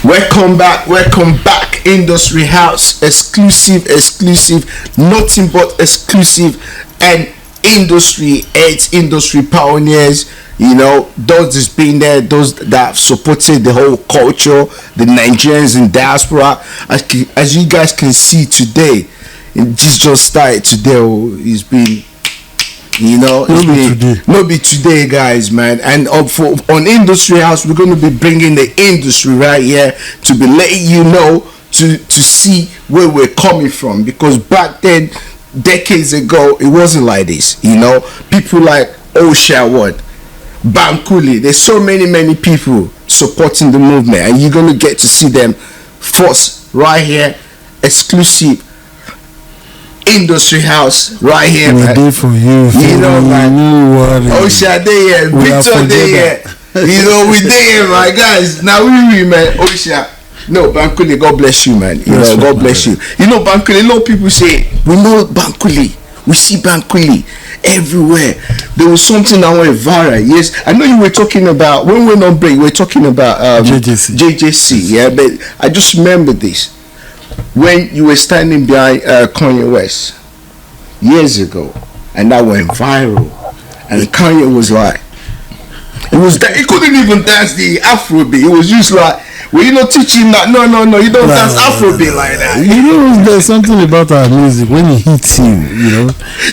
Welcome back, Induztry House, exclusive, nothing but exclusive, and Induztry, it's Induztry pioneers, those that's been there, those that have supported the whole culture, the Nigerians in diaspora, as you guys can see today, it just started today, it's been, not be today, guys, man. And on Induztry House, we're going to be bringing the industry right here to be letting you know, to see where we're coming from, because back then, decades ago, it wasn't like this. People like Bankuli, there's so many people supporting the movement, and you're going to get to see them first right here, exclusive Induztry House right here, we man. did for you, man. Osha there, Victor there. We there, my guys. Now we man. Osha. No, Bankuli, God bless you, man. God bless you. Bankuli, a lot of people say, we know Bankuli. We see Bankuli everywhere. There was something that went viral. Yes, I know you were talking about, when we went on break, we were talking about JJC, yeah, but I just remember this. When you were standing behind Kanye West years ago, and that went viral, and Kanye was like, he couldn't even dance the Afrobeat. It was just like, well, you not teach him that. No, you don't dance Afrobeat like that. There's something about our music when it hits you,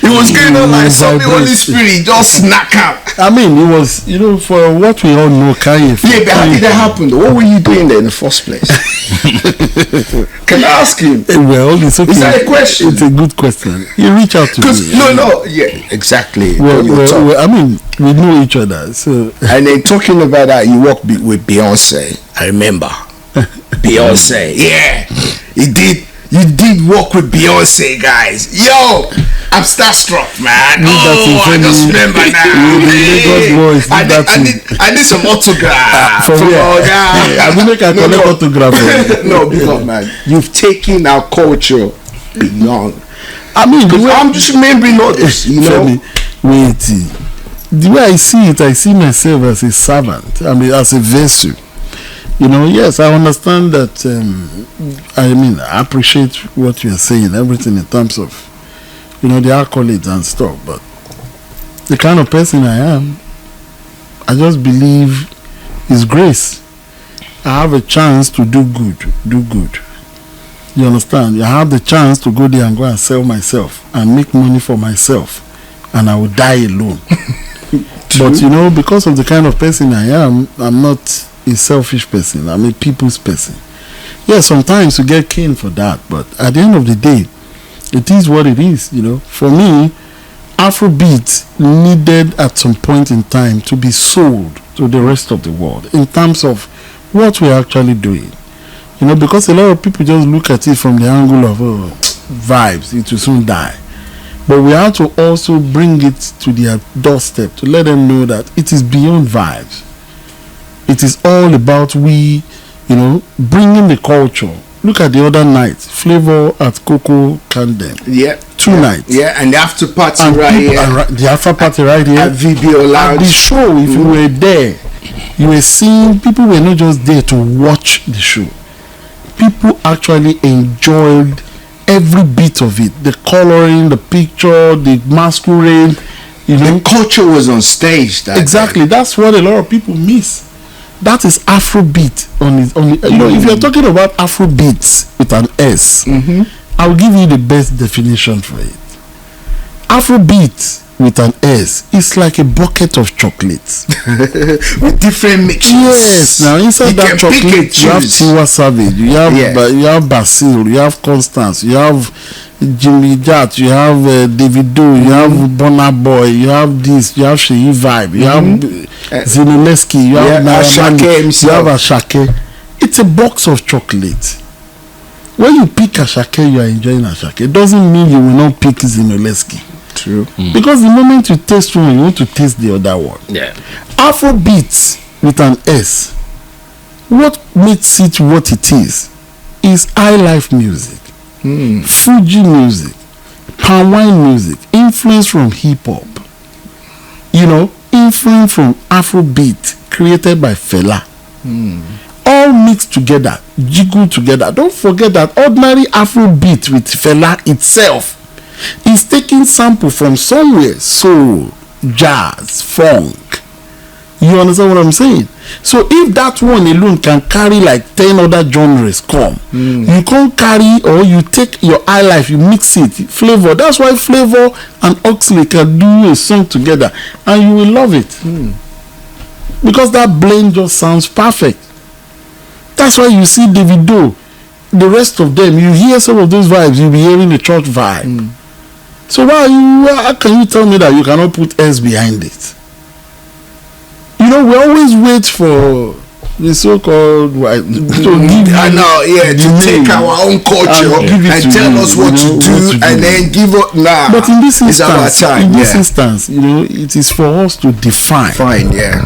It was kind of like something Holy Spirit just snack out. I mean, it was, for what we all know, Kanye. Yeah, but how did that happen? What were you doing there in the first place? Can I ask him? Well, it's okay. Is that a question? It's a good question. You reach out to me. No, yeah, exactly. Well, I mean, we know each other, so. And then talking about that, you work with Beyonce. I remember Beyonce. Yeah, you did work with Beyonce, guys. Yo, I'm starstruck, man. I just remember now. I need some autograph from guy. I will make a collect autograph. No, because man, you've taken our culture beyond. I mean, I'm just remembering all this. Wait, the way I see it, I see myself as a servant. I mean, as a vessel. Yes, I understand that. I appreciate what you are saying, everything in terms of, the accolades and stuff. But the kind of person I am, I just believe is grace. I have a chance to do good. You understand? I have the chance to go there and go and sell myself and make money for myself, and I will die alone. But because of the kind of person I am, I'm not a selfish person. I'm a people's person. Yes, sometimes you get keen for that, but at the end of the day, it is what it is. For me, Afrobeats needed at some point in time to be sold to the rest of the world in terms of what we're actually doing. Because a lot of people just look at it from the angle of vibes, it will soon die. But we have to also bring it to their doorstep to let them know that it is beyond vibes. It is all about bringing the culture. Look at the other night, Flavor at Coco Camden. Yeah. 2 nights. Yeah, and the after party right here. The after party right here. At VBO Lounge. At the show, if you were there, you were seeing people were not just there to watch the show. People actually enjoyed every bit of it. The coloring, the picture, the masquerade. The culture was on stage. Exactly. That's what a lot of people miss. That is Afrobeat if you're talking about Afrobeats with an S, I'll give you the best definition for it. Afrobeat with an S is like a bucket of chocolates with different mixtures. Yes. Now inside that chocolate, you have Tiwa Savage, you have Basil, you have Constance, you have Jimmy Jat, you have Davido, you have Burna Boy, you have this, you have Sheyi Vibe, you have Zinoleski, you have Ashake, you have Ashake. It's a box of chocolate. When you pick Ashake, you are enjoying Ashake. It doesn't mean you will not pick Zinoleski. True. Because the moment you taste one, you want to taste the other one. Yeah. Afrobeats with an S. What makes it what it is high life music. Fuji music, palm wine music, influence from hip hop, influence from Afrobeat created by Fela. All all mix together, jiggle together. Don't forget that ordinary Afrobeat with Fela itself is taking sample from somewhere, soul, jazz, funk. You understand what I'm saying? So if that one alone can carry like 10 other genres come, you can't carry, or you take your highlife, you mix it, flavor. That's why Flavor and Oxley can do a song together and you will love it. Because that blend just sounds perfect. That's why you see Davido, the rest of them, you hear some of those vibes, you'll be hearing the church vibe. So how can you tell me that you cannot put S behind it? You know, we always wait for the so-called to take our own culture and tell us what to do and then give up. But in this instance, you know, it is for us to define.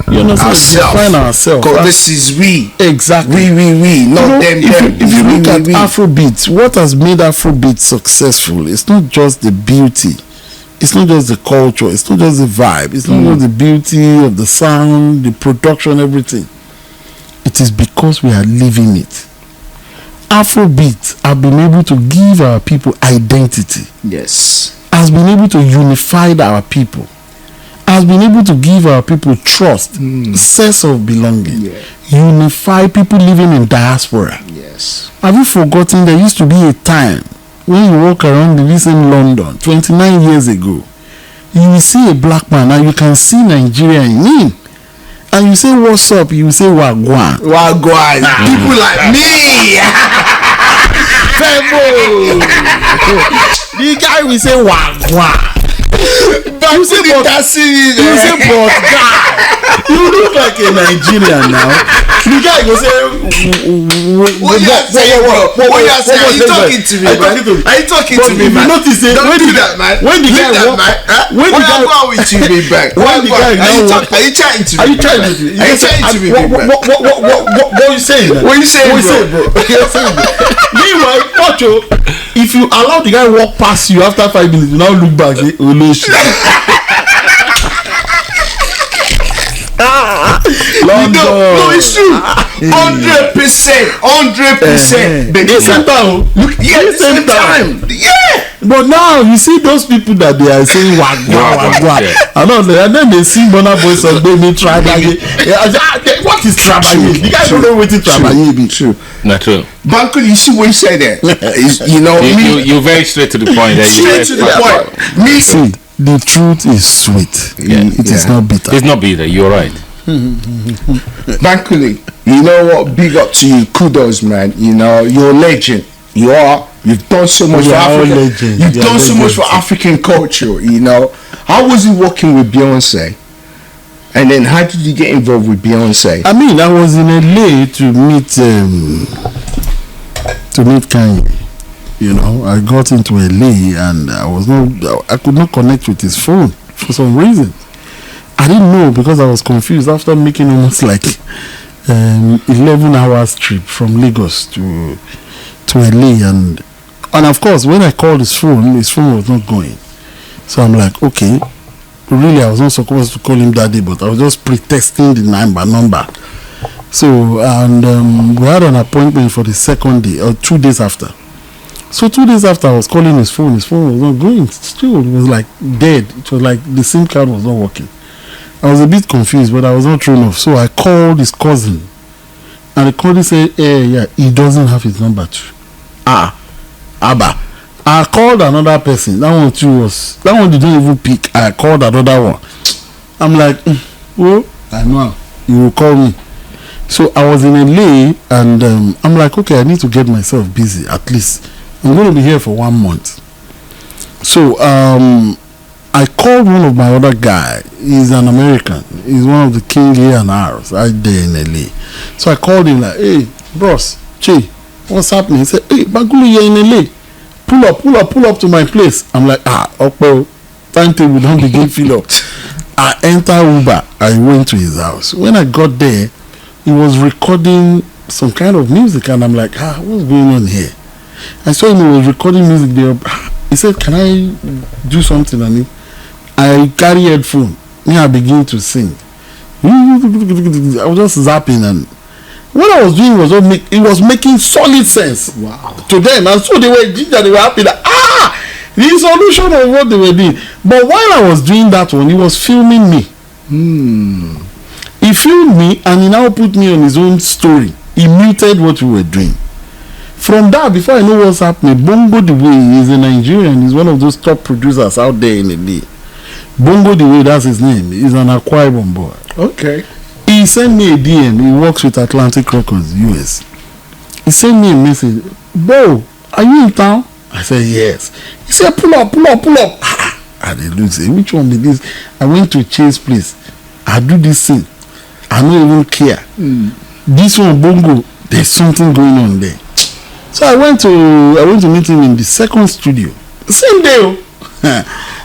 You understand? Define ourselves. Because this is we. Exactly. We, not them. If you look at Afrobeats, what has made Afrobeats successful? It's not just the beauty. It's not just the culture. It's not just the vibe. It's not just the beauty of the sound, the production, everything. It is because we are living it. Afrobeat have been able to give our people identity. Yes. Has been able to unify our people. Has been able to give our people trust, sense of belonging. Unify people living in diaspora. Yes. Have you forgotten there used to be a time when you walk around the recent London 29 years ago, you will see a black man and you can see Nigeria in him. And you say, what's up? You say, Wagwan. Wagwan. People like me. Femo. The guy will say, Wagwan. You say, but guy, you look like a Nigerian now. The guy will say, what you say? Are you talking to me, man? Are you talking to me, man? Don't do that, man. When the guy when the guy go with you, big bag. Are you chatting to me? Are you trying to me? Are you chatting to me, big bag? What are you saying? What are you saying, bro? Meanwhile, Ocho, if you allow the guy walk past you after 5 minutes, you now look back, London. No, it's true. 100%. The same time. The same time. Yeah. But now you see those people that they are saying wagwa. And then they see Burna Boy song, they try again. What is trabaye? The guy don't know what is trabaye be. True. Not true. Bankuli, you see what you say there? You know, you're very straight to the point. Straight to the point. Me. See, the truth is sweet. It is not bitter. It's not bitter. You're right. Bankuli, you know what? Big up to you. Kudos, man. You know, you're a legend. You are. You've done so much for Africa. You've done so much for African culture. You know, how was it working with Beyonce? And then how did you get involved with Beyonce? I mean, I was in LA to meet Kanye. You know, I got into LA and I could not connect with his phone for some reason. I didn't know because I was confused after making almost like 11 hours trip from Lagos to LA, and of course when I called his phone was not going. So I'm like, okay, really I was not supposed to call him that day, but I was just pretexting the number. So and we had an appointment for the second day or 2 days after. So 2 days after I was calling his phone was not going. Still, it was like dead. It was like the SIM card was not working. I was a bit confused, but I was not thrown off. So I called his cousin, and the cousin said, he doesn't have his number too. Abba. I called another person. That one didn't even pick. I called another one. I'm like, I know you will call me. So I was in LA, and I'm like, okay, I need to get myself busy. At least I'm going to be here for 1 month. So I called one of my other guy. He's an American. He's one of the King A&Rs right there in LA. So I called him like, hey, bros, Che, what's happening? He said, hey, Bankuli, you're in LA. Pull up to my place. I'm like, okay, timetable don't begin fill up. I enter Uber. I went to his house. When I got there, he was recording some kind of music, and I'm like, what's going on here? I saw him, he was recording music there. He said, can I do something on it? I carry headphone. I begin to sing. I was just zapping, and what I was doing it was making solid sense to them, and so they were ginger, they were happy that the solution of what they were doing. But while I was doing that one, he was filming me. He filmed me and he now put me on his own story. He muted what we were doing. From that, before I know what's happening, Bongo the Way is a Nigerian. He's one of those top producers out there in the day. Bongo the Way, that's his name. He's an Akwa Ibom boy. Okay. He sent me a DM. He works with Atlantic Records, US. He sent me a message. Bro, are you in town? I said, yes. He said, pull up. I did look, say, which one be this? I went to Chase place. I do this thing. I don't even care. This one, Bongo, there's something going on there. So I went to meet him in the second studio. Same day.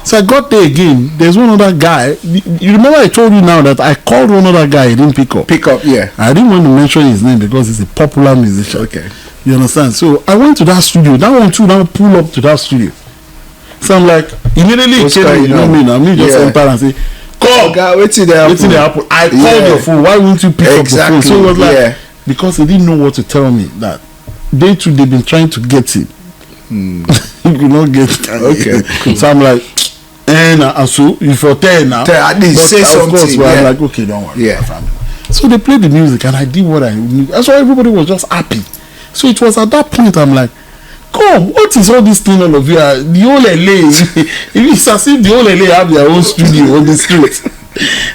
So I got there again. There's one other guy. You remember I told you now that I called one other guy. He didn't pick up. Yeah. I didn't want to mention his name because he's a popular musician. Okay. You understand? So I went to that studio. That one too now pull up to that studio. So I'm like, immediately, you know me now. Me just enter and say, call. Wait till they happen. I called your phone. Why won't you pick up the phone? So it was like, because he didn't know what to tell me. That they've been trying to get him. You could not get it. Okay. Cool. So I'm like, and so you for 10 now. At least say something. Course, I'm like, okay, don't worry. Yeah. So they played the music and I did what I knew. That's why everybody was just happy. So it was at that point I'm like, come, what is all this thing all of you? The whole LA, it's as if the whole LA have their own studio on the street.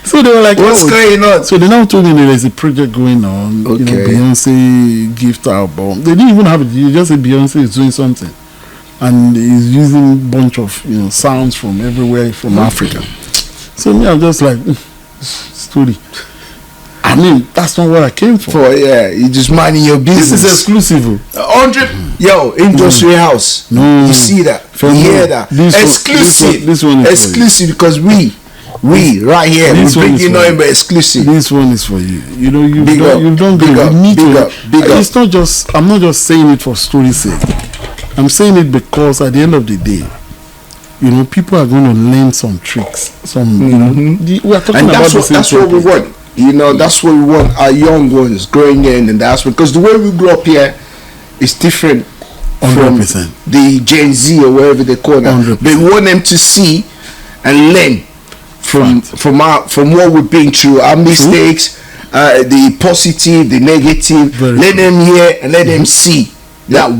So they were like, what's going on? So they now told me there's a project going on. Okay. You know, Beyonce gift album. They didn't even have it. You just say Beyonce is doing something, and he's using a bunch of sounds from everywhere from Africa. So me, I'm just like story. I mean, that's not what I came for. You just minding your business. This is exclusive. 100. Yo, Induztry house. You see that? You hear that? Exclusive. This one is exclusive because we right here. We bring you nothing but exclusive. This one is for you. You know, you've done big good. Big up. It's not just. I'm not just saying it for story's sake. I'm saying it because at the end of the day, people are going to learn some tricks. We are talking about the same. That's what we want. That's what we want our young ones growing in, and that's because the way we grew up here is different 100%. From the Gen Z or wherever they call them. 100%. They want them to see and learn from what we've been through, our mistakes, the positive, the negative. Let them hear and let them see that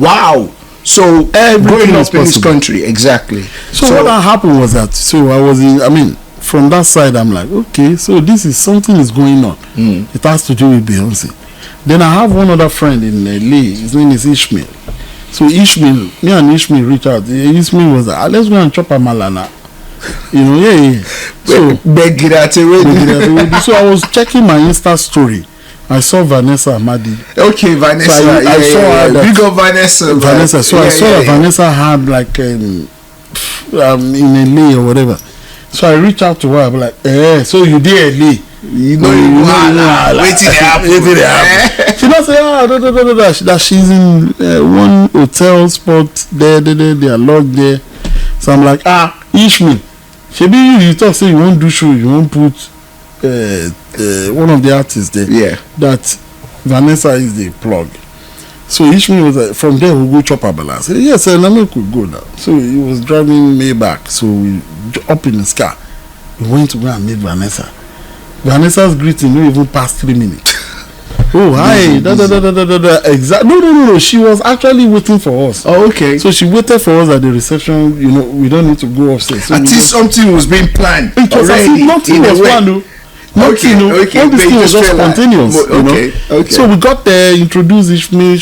So growing up in this country, exactly. So what happened was that I was from that side, I'm like, okay, so this is something is going on. It has to do with Beyonce. Then I have one other friend in LA. His name is Ishmael. So Ishmael, me and Ishmael reached out. Ishmael was like, let's go and chop a malana. So I was checking my Insta story. I saw Vanessa Amadi. Okay, Vanessa. So I saw her. Big up Vanessa. Vanessa. So I saw that Vanessa had like in LA or whatever. So I reached out to her. I'm like, so you did LA? Wait till they happen. She not say, that she's in one hotel spot there. They are locked there. So I'm like, Ishmael. Maybe you talk say you won't do show. You won't put one of the artists there. Yeah. That Vanessa is the plug. So Ishmael was like, from there we'll go chop a balance. I said, yes, let me could go now. So he was driving me back. So we up in his car. We went to go and meet Vanessa. Vanessa's greeting no even past 3 minutes. Oh hi, exactly. No. She was actually waiting for us. Oh, okay. So she waited for us at the reception. We don't need to go upstairs. So at least something was being planned. It was as if nothing was planned. Okay. All this thing was just spontaneous. Okay. So we got there, introduced Ishmael.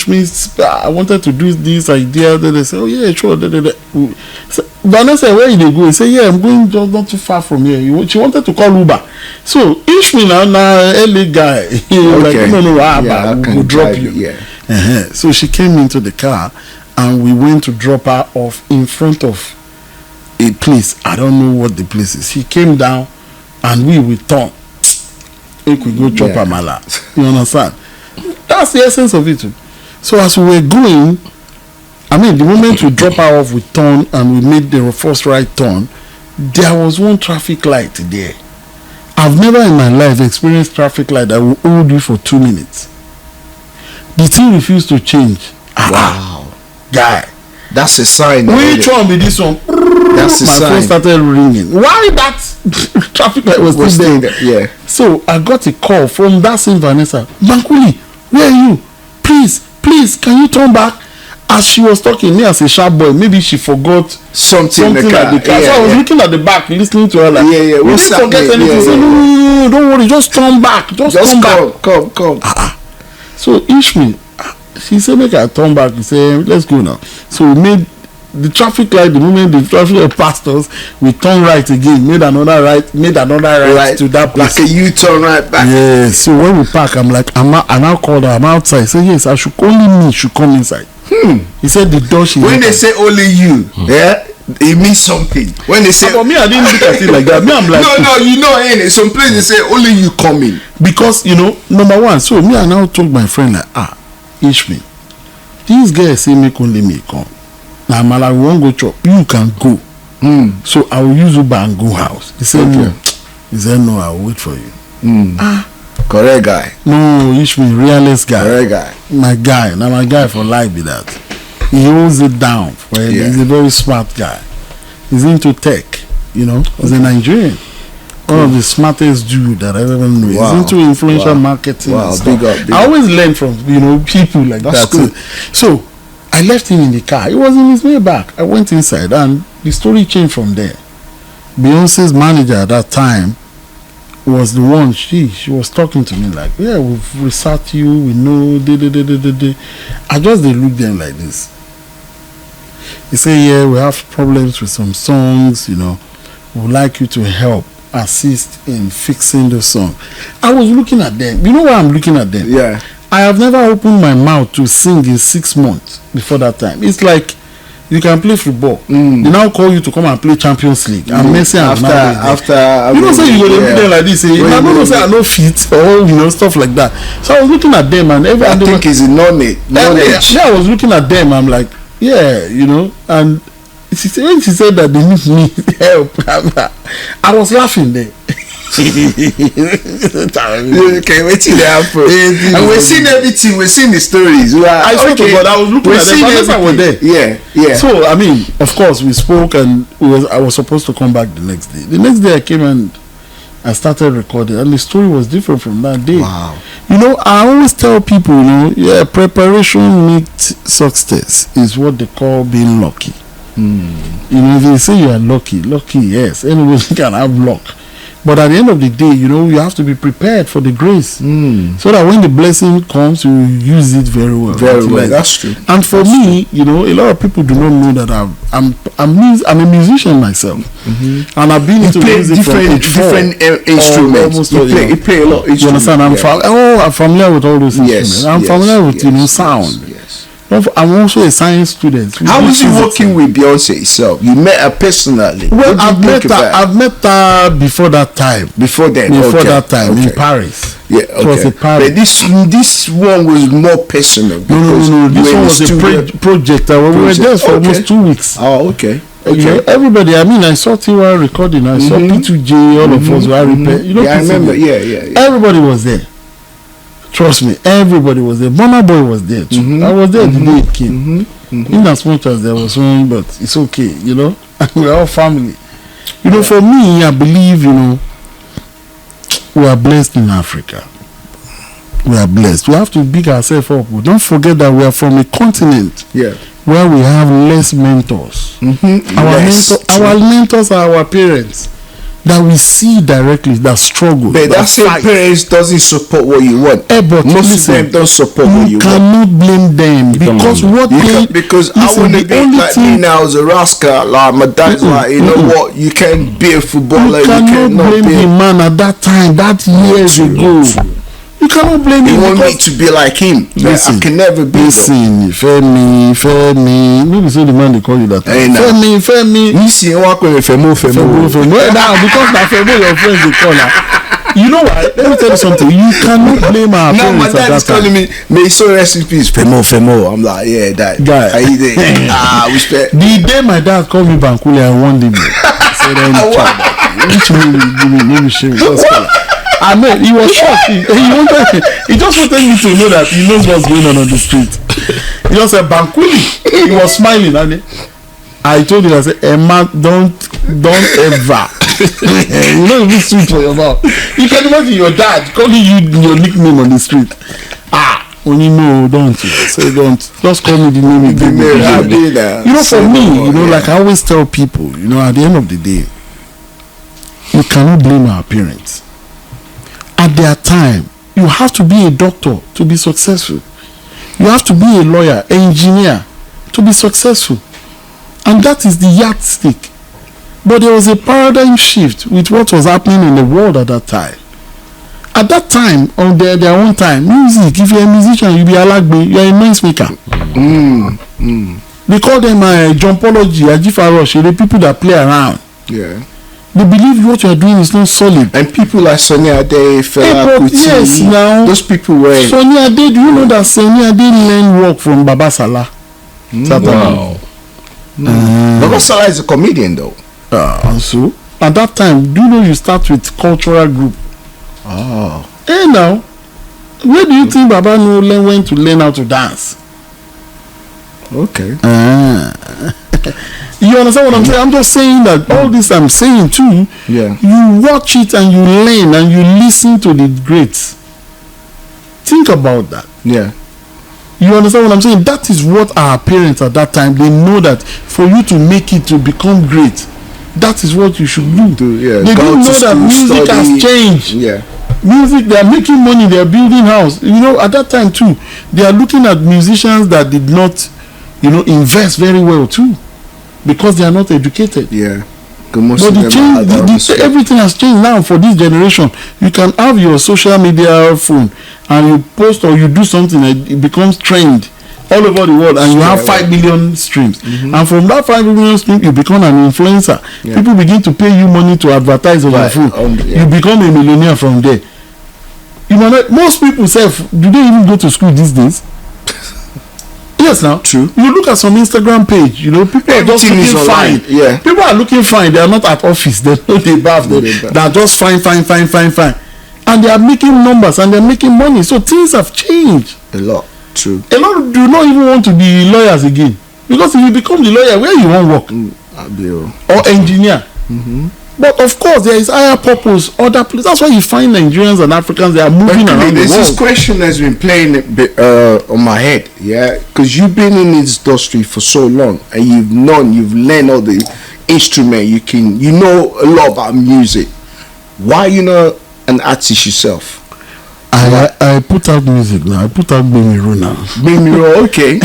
I wanted to do this idea. Then they said, oh yeah, sure. So Vanessa, where did they go? He said, yeah, I'm going just not too far from here. She wanted to call Uber. So Ishmael now LA guy. Like, no, we'll drop you. Yeah. So she came into the car and we went to drop her off in front of a place. I don't know what the place is. She came down and we turn. We could go chop a mala. You understand? That's the essence of it. So as we were going, the moment we drop her off, we turn and we made the first right turn. There was one traffic light there. I've never in my life experienced traffic light that will hold you for 2 minutes. The thing refused to change. Wow. Guy. That's a sign. Which one be this one? That's a my sign. phone started ringing. Why that traffic light was still there? Yeah. So I got a call from that same Vanessa. Bankuli, where are you? Please, can you turn back? As she was talking, me as a sharp boy, maybe she forgot something in the car. At the car. Yeah, so I was looking at the back, listening to her like, yeah. We didn't forget anything. Say, no, don't worry, just turn back. Just come back. Come. So Ishmi, she said, make I turn back. He said, let's go now. So we made the traffic light. The moment the traffic light passed us, we turned right again. Made another right to that place. Like a U-turn right back. Yeah. So when we park, I'm like, I now called her. I'm outside. I said, yes, only me should come inside. He said the door. When they say only you, yeah, it means something. When they say, but me, I didn't look at it like that. Me, I'm like, no, you know, ain't it? Some places say only you coming because number one. So me, I now told my friend like, Ishmi, these guys say make only me come. Now I'm like, we won't go chop. You can go. So I will use Uber and go house. He said no. He said no. I will wait for you. Correct guy. No, Ishmi, realist guy. Correct guy. My guy. Now my guy for life be that. He holds it down. He's a very smart guy. He's into tech. He's a Nigerian. One of the smartest dude that I've ever known. Wow. He's into influential marketing. Wow, and big stuff. up. I always learn from people like That's that. good. So I left him in the car. He was in his way back. I went inside and the story changed from there. Beyonce's manager at that time was the one. She was talking to me like, yeah, we've researched you. We know. I just look them like this. He said, yeah, we have problems with some songs. We would like you to help assist in fixing the song. I was looking at them. You know why I'm looking at them? Yeah. I have never opened my mouth to sing in 6 months before that time. It's like you can play football. They now call you to come and play Champions League. And Messi after you know, say you go to do them like this. I don't say I no fit or stuff like that. So I was looking at them and I think it's knowledge. Yeah, I was looking at them. I'm like, yeah, and when she said that they need me help, I was laughing there. Okay, wait till they happen. And we've seen everything. We've seen the stories. I swear to God, I was looking at them. I was there. Yeah. So I mean, of course, we spoke, and I was supposed to come back the next day. The next day, I came and I started recording, and the story was different from that day. Wow. I always tell people, preparation meets success is what they call being lucky. If they say you are lucky, yes, anybody can have luck. But at the end of the day, you have to be prepared for the grace, so that when the blessing comes, you use it very well. Very well. That's true. And for me, a lot of people do not know that I'm a musician myself, and I've been into music different instruments. You play a lot. You understand? I'm familiar with all those instruments. I'm familiar with sound. Yes. I'm also a science student. How was you working with Beyonce itself? You met her personally. Well, I've met her before that time. Before then? That time in Paris. Yeah, okay. It was in Paris. But this one was more personal. No. This one was a project. We were there for almost 2 weeks. Oh, okay. Everybody, I saw Tiwa recording. I saw P2J, all of us were repair. I remember. Yeah. Everybody was there. Trust me, everybody was there. Burna Boy was there too. I was there the day it came. In as much as there was one, but it's okay, we're all family. For me, I believe, we are blessed in Africa. We are blessed. We have to big ourselves up. Don't forget that we are from a continent where we have less mentors. Our mentors are our parents that we see directly, that struggle. But that same parents doesn't support what you want. But most of them don't support what you want. You cannot blame them because I want to be like me now as a rascal. Like my dad's like, you know what? You can't be a footballer. You cannot blame the man at that time. That years ago. You cannot blame him. You want me to be like him. I can never be. Listen, Femi. Maybe say the man they call you that. Femi. You see, walk with Femo. Now, because now Femo, your friends they call her. You know what? Let me tell you something. You cannot blame our now parents. My dad is calling me, may so recipes Femo. I'm like, yeah, that guy. How you doing? Respect. The day my dad called me Bankuli, I warned him. I said, which one will you give me? Let me show you. I mean, he was shocked. He just wanted me to know that he knows what's going on the street. He just said, Bankuli. He was smiling. And I told him, I said, Emma, don't ever. You know, be sweet for your mouth. You can imagine your dad calling you your nickname on the street. Only no, don't you? Say don't. Just call me the name you give me. You know, for me, you know, like I always tell people, you know, at the end of the day, you cannot blame our parents. At their time, you have to be a doctor to be successful. You have to be a lawyer, engineer to be successful. And that is the yardstick. But there was a paradigm shift with what was happening in the world at that time. At that time, on their own time, music, if you're a musician, you'll be alagbe, you're a noise maker. They call them jumpology, ajifarosh, the people that play around. Yeah. They believe what you're doing is not solid. And people like Sonny Ade, Fela Kuti, yes, now, those people were... Sonny Ade, do you know that Sonny Ade learned work from Baba Salah? Wow. Baba Salah is a comedian though. And so, at that time, do you know you start with cultural group? Hey now, where do you think Baba went to learn how to dance? Okay. You understand what I'm saying? I'm just saying that all this I'm saying too, you watch it and you learn and you listen to the greats. Think about that. Yeah. You understand what I'm saying? That is what our parents at that time, they know that for you to make it, to become great, that is what you should do. They don't know that music has changed. Yeah. Music, they are making money, they are building house. You know, at that time too, they are looking at musicians that did not, you know, invest very well too, because they are not educated. Yeah. But everything has changed now for this generation. You can have your social media phone and you post or you do something and it becomes trend all over the world, and you have 5 million streams. And from that 5 million streams, you become an influencer. People begin to pay you money to advertise on your phone. You become a millionaire from there. You know, most people say, do they even go to school these days? Yes, now. True. You look at some Instagram page, you know, people are just looking fine. Yeah. People are looking fine. They are not at office. They bath. They are just fine. And they are making numbers and they are making money. So things have changed. A lot. True. A lot do not even want to be lawyers again. Because if you become the lawyer, where you want work? Or engineer. But of course, there is higher purpose, other places. That's why you find Nigerians and Africans, they are moving around the world. This question has been playing on my head, because you've been in this industry for so long, and you've learned all the instrument. You know a lot about music. Why you not an artist yourself? I put out music now. I put out Bemiro now. Bemiro, okay.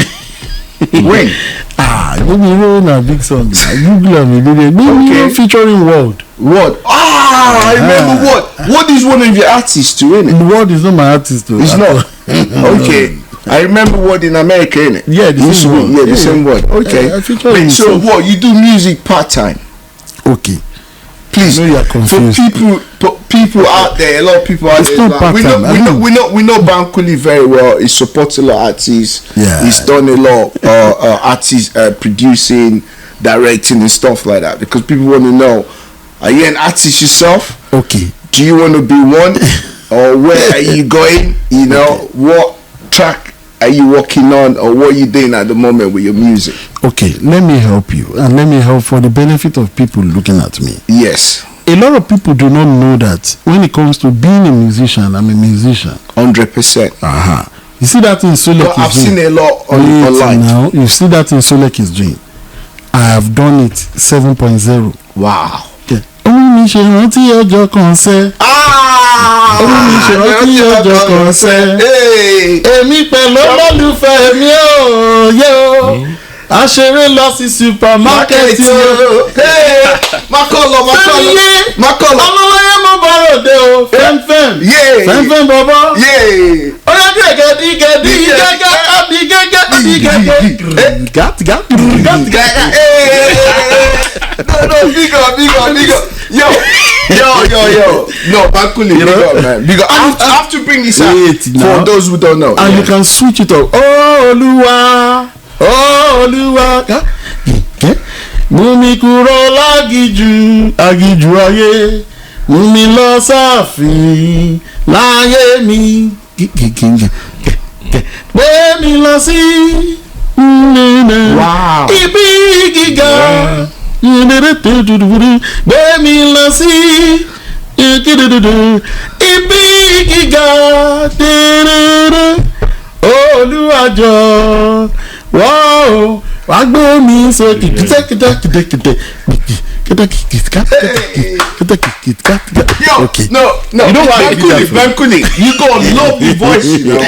When? Bemiro na big song. Google me. Bemiro featuring World. I remember World. World is one of your artists too, isn't it? World is not my artist too. It's not. Okay. I remember World in America, innit? Yeah, the same World. Yeah, the same World. Okay. So what? You do music part-time? Okay. Please, you are confused. For people out there, a lot of people out there. Like, we know Bankuli very well. He supports a lot of artists. Yeah. He's done a lot of artists producing, directing, and stuff like that. Because people want to know: are you an artist yourself? Okay. Do you want to be one, or where are you going? You know, what track are you working on, or what are you doing at the moment with your music? Okay, let me help you, and let me help for the benefit of people looking at me. Yes. A lot of people do not know that when it comes to being a musician, I'm a musician. 100%. You see that in Solek is doing. I've seen a lot online. Now, you see that in Solek is doing. I have done it 7.0. Wow. Omi ṣe rántí ọjọ́ kan sẹ́. Omi ṣe rántí ọjọ́ kan sẹ́. Èmi pẹ̀lú olólùfẹ́ mi ò yé o. A ṣeré lọ sí supermarket o. Makolo. Ọlọ́lọ́yẹ mo bọ̀rọ̀ dé o. Fem bọ̀bọ̀. Oya gẹ́gẹ́ No, big up. Yo. No, Bankuli, big up, man. Big up. I have to bring this out for those who don't know. And you can switch it up. Olúwa. Mú mi kúrò lágìjù ayé. mú mi lọ sáàfin láyé mi gbé mi lọ sí ibi gíga gbé mi lọ sí ibi gíga olúwàjọ wàá gbé mi sókè kìtẹ́kìtẹ́. Okay. No. You know why Bankuli, you go love the voice, you know.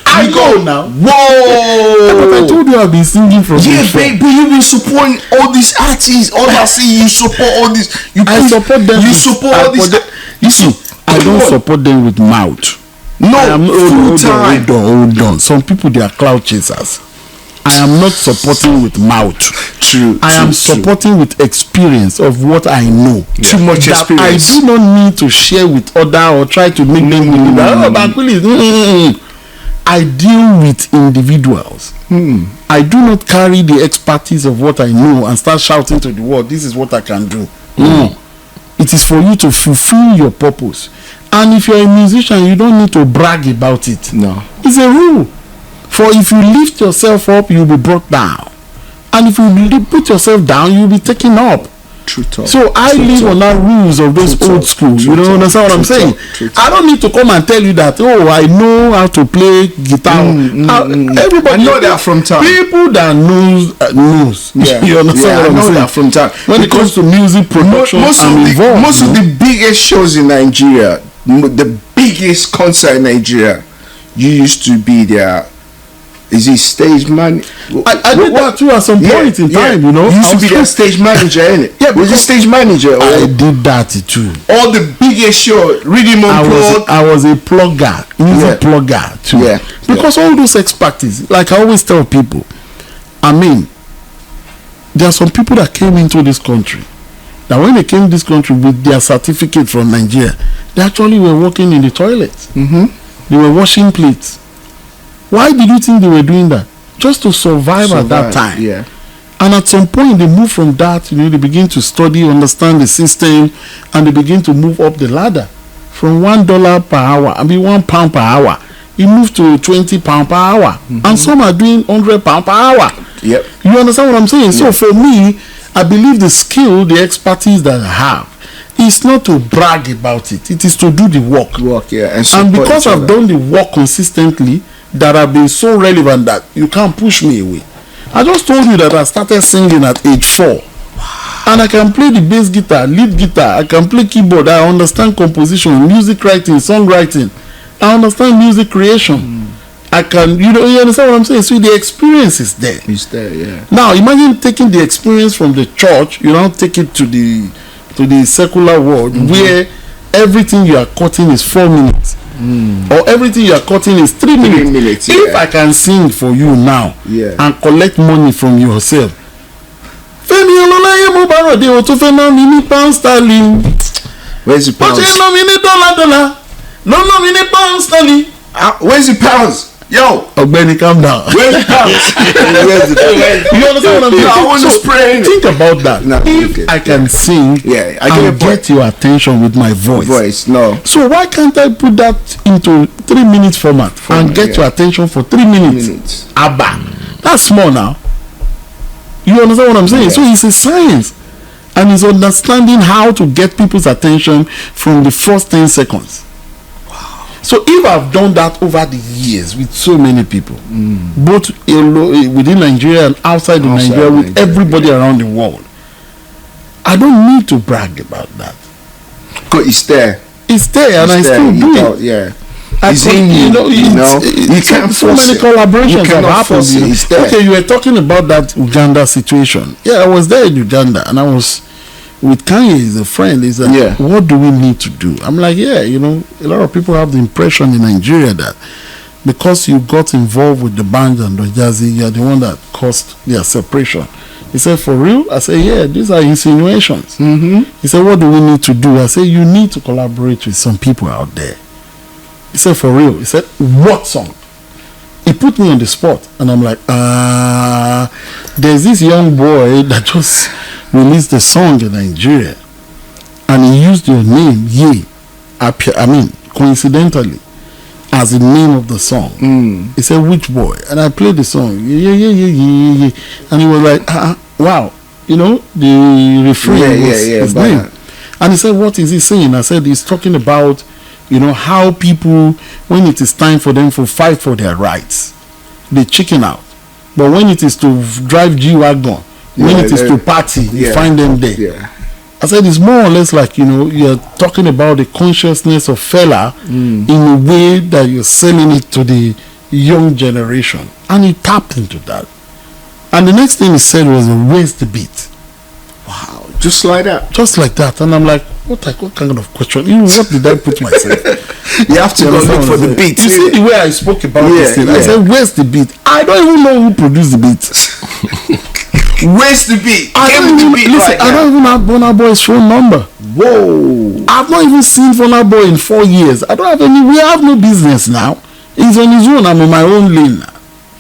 I go now. Whoa! But I told you I've been singing from baby, you've been supporting all these artists. All I see, you support all this. I support them. You support all this. You see, I don't support them with mouth. No, full time. Hold on. Some people, they are cloud chasers. I am not supporting with mouth. True. I am supporting with experience of what I know. Too much experience. I do not need to share with other or try to make them believe that Bankuli. I deal with individuals. I do not carry the expertise of what I know and start shouting to the world, this is what I can do. No. It is for you to fulfill your purpose. And if you're a musician, you don't need to brag about it. No. It's a rule. For if you lift yourself up, you'll be brought down. And if you put yourself down, you'll be taken up. True talk. So I live on that rules of those old school. You don't understand what I'm saying? I don't need to come and tell you that, I know how to play guitar. Everybody, I know that from time. People that knows. Yeah. You understand what I'm saying? That from time. When it comes to music production, most of the biggest shows in Nigeria, the biggest concert in Nigeria, you used to be there. Is he stage man? I did that too at some point in time, you know. You used to be their stage manager, innit? Yeah, was he stage manager? I did that too. All the biggest shows, Rhythm Unplugged. I was a plugger, music plugger too. Yeah. Because all those expertise, like I always tell people, I mean, there are some people that came into this country. Now, when they came to this country with their certificate from Nigeria, they actually were working in the toilets. They were washing plates. Why did you think they were doing that? Just to survive at that time. Yeah. And at some point, they move from that, they begin to study, understand the system, and they begin to move up the ladder. From $1 per hour, £1 per hour, it moved to £20 per hour. And some are doing £100 per hour. Yep. You understand what I'm saying? So for me, I believe the skill, the expertise that I have, is not to brag about it. It is to do the work. And because I've done the work consistently, that have been so relevant that you can't push me away. I just told you that I started singing at age 4. And I can play the bass guitar, lead guitar, I can play keyboard, I understand composition, music writing, songwriting, I understand music creation. I can, you understand what I'm saying? So the experience is there. It's there, yeah. Now imagine taking the experience from the church, take it to the secular world where everything you are cutting is 4 minutes. Or everything you are cutting is 3 minutes. If I can sing for you now and collect money from yourself, Femi Ololaye mo baro de o to fe na mi ni pound sterling. Where's the pounds? But you know me ni dollar. No me ni pound sterling. Where's the pounds? Yo, Ogbeni, calm down. Where's the pounds? You understand what I'm saying? I want to spray. Think about that. If I can sing, I get your attention with my voice. No. So why can't I put that into 3 minutes format and get your attention for 3 minutes? Abba, that's small now. You understand what I'm saying? So it's a science, and it's understanding how to get people's attention from the first 10 seconds. So if I've done that over the years with so many people, both within Nigeria and outside of Nigeria, with everybody around the world, I don't need to brag about that. Because it's there. It's there, and I still do it. Yeah. It's in you can't so many collaborations have happened. Okay, you were talking about that Uganda situation. Yeah, I was there in Uganda, and I was with Kanye, he's a friend. He's like, what do we need to do? I'm like, a lot of people have the impression in Nigeria that because you got involved with the band and the Jazzy, you're the one that caused their separation. He said, for real? I said, yeah, these are insinuations. He said, what do we need to do? I said, you need to collaborate with some people out there. He said, for real? He said, what song? He put me on the spot, and I'm like, there's this young boy that just released a song in Nigeria, and he used your name, Ye. I mean, coincidentally, as the name of the song. He said, which boy? And I played the song, yeah. And he was like, wow, you know, the refrain was his name. And he said, what is he saying? I said, he's talking about, you know, how people, when it is time for them to fight for their rights, they chicken out. But when it is to drive G-Wagon, when it is to party, you find them there. Yeah. I said it's more or less like, you know, you're talking about the consciousness of fella in a way that you're selling it to the young generation. And he tapped into that. And the next thing he said was, where's the beat? Wow. Just like that. Just like that. And I'm like, what kind of question? You know, what did I put myself? You have to go look for the beat. You see the way I spoke about this thing? I said, where's the beat? I don't even know who produced the beat. Where's the beat? I don't even have Burna Boy's phone number. Whoa. I've not even seen Burna Boy in 4 years. I don't have any. We have no business now. He's on his own. I'm in my own lane now.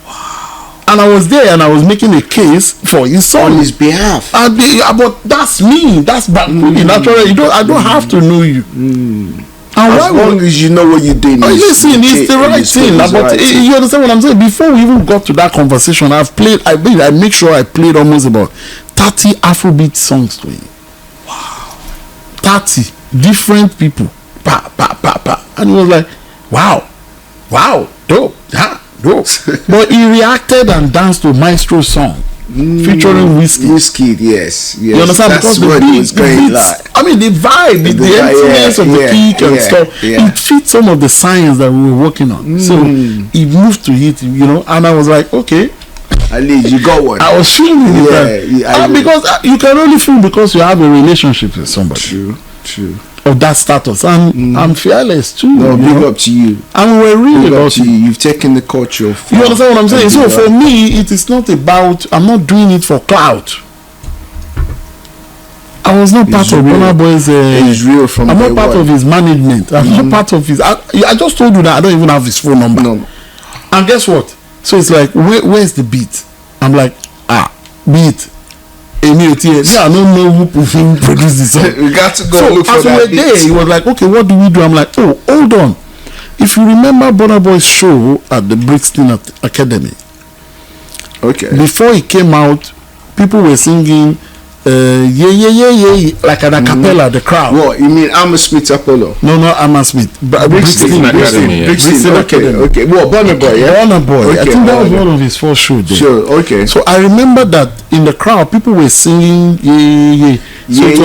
Wow. And I was there and I was making a case for his son. On his behalf. But that's me. That's Bankuli. Naturally, I don't have to know you. And as long as you know what you're doing. Listen, it's the right thing. But you understand what I'm saying? Before we even got to that conversation, I make sure I played almost about 30 Afrobeat songs to him. Wow. 30 different people. And he was like, wow, dope, dope. But he reacted and danced to Maestro's song. Featuring Whiskey, yes. You understand? That's because what the was going like. I mean, the vibe, the emptiness of the kick and stuff, it fits some of the science that we were working on. So he moved to it, you know, and I was like, okay. At least you got one. I was feeling it. Because you can only feel because you have a relationship with somebody. True. Of that status, and I'm fearless too. No, big up to you. And we're really about you. You've taken the culture. You understand what I'm saying? So for me, it is not about. I'm not doing it for clout. I was not part of Burna Boy's. It's real from. I'm not part of his management. I'm not part of his. I just told you that I don't even have his phone number. No. And guess what? So it's like, where's the beat? I'm like, beat. I don't know who produced this song. We got to go look for that. So as we were there, he was like, okay, what do we do? I'm like, oh, hold on. If you remember Burna Boy's show at the Brixton Academy, okay, before he came out, people were singing like an a cappella, the crowd. What, you mean Hammersmith Apollo? No, Hammersmith. Brixton Academy. Okay. What, Burna Boy, yeah? Burna Boy. Okay, I think that was one of his first shows there. Sure, okay. So I remember that in the crowd, people were singing So it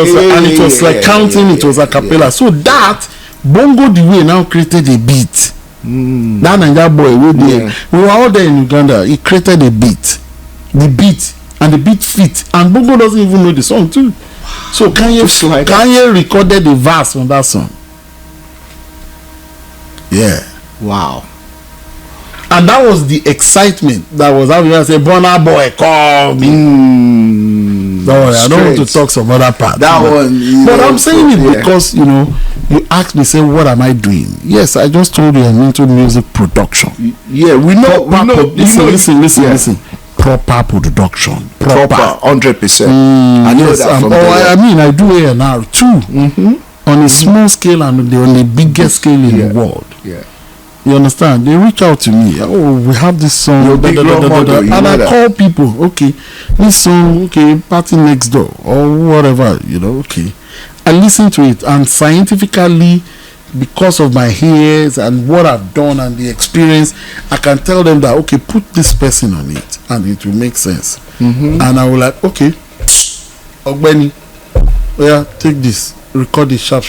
was like counting, it was a cappella. So that, Bongo the Way now created a beat. That Naija boy, we were all there in Uganda. He created a beat. The beat. And the beat fit, and Bongo doesn't even know the song too. So Kanye recorded the verse on that song. Yeah. Wow. And that was the excitement that was having. I said, Burna Boy, call me. Don't worry, I don't want to talk some other part. But I'm saying it because, you know, you asked me, say, what am I doing? Yes, I just told you I'm into music production. Yeah, we know. Listen. Proper production. Proper 100%. I know that from I mean, I do A&R too. On a small scale and on the biggest scale in the world. Yeah. You understand? They reach out to me. Oh, we have this song. And I call people. Okay, this song. Okay, Party Next Door or whatever. You know. Okay, I listen to it and scientifically, because of my ears and what I've done and the experience, I can tell them that, okay, put this person on it and it will make sense. And I will like, okay, Ogbeni, take this, record it sharp,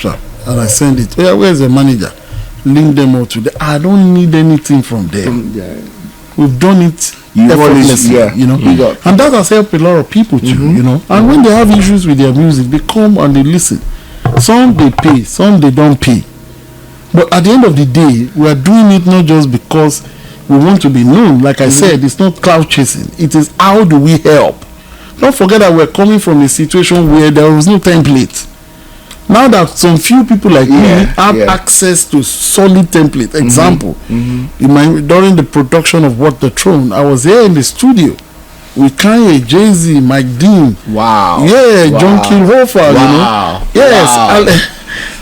and I send it. Where's the manager? Link them all to them. I don't need anything from them. We've done it effortlessly, you know. And that has helped a lot of people too, you know. And when they have issues with their music, they come and they listen. Some they pay, some they don't pay. But at the end of the day, we are doing it not just because we want to be known. Like I said, it's not cloud chasing. It is how do we help. Don't forget that we're coming from a situation where there was no template. Now that some few people like me have access to solid template. Example, during the production of What the Throne, I was here in the studio with Kanye, Jay-Z, Mike Dean. Wow. Yeah, wow. John Kielhofer, wow. you know. Yes. Wow.